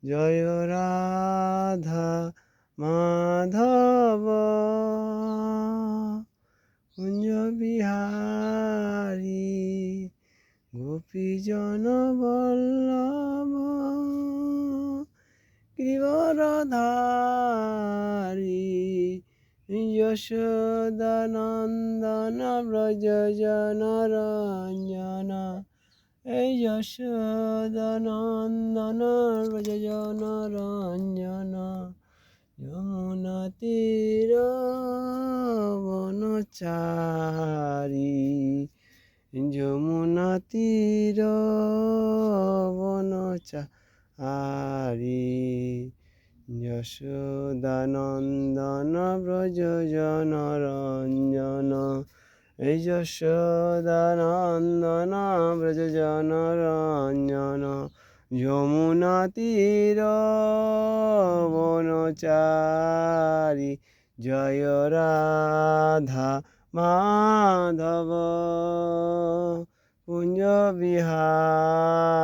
জয় রাধা মাধব কুঞ্জ বিহারী গোপীজন বল্লভ গিরিবরধারী যশোদানন্দন ব্রজ জনরঞ্জন এই যশোদানন্দন ব্রজ জনরঞ্জন যমুনা তীর বনচারী যমুনা তীর বনচারী যশোদানন্দন ব্রজ জনরঞ্জন এই যশোদানন্দন ব্রজ জনরঞ্জন যমুনা তীর বনচারী জয় রাধা মাধব কুঞ্জ বিহারী।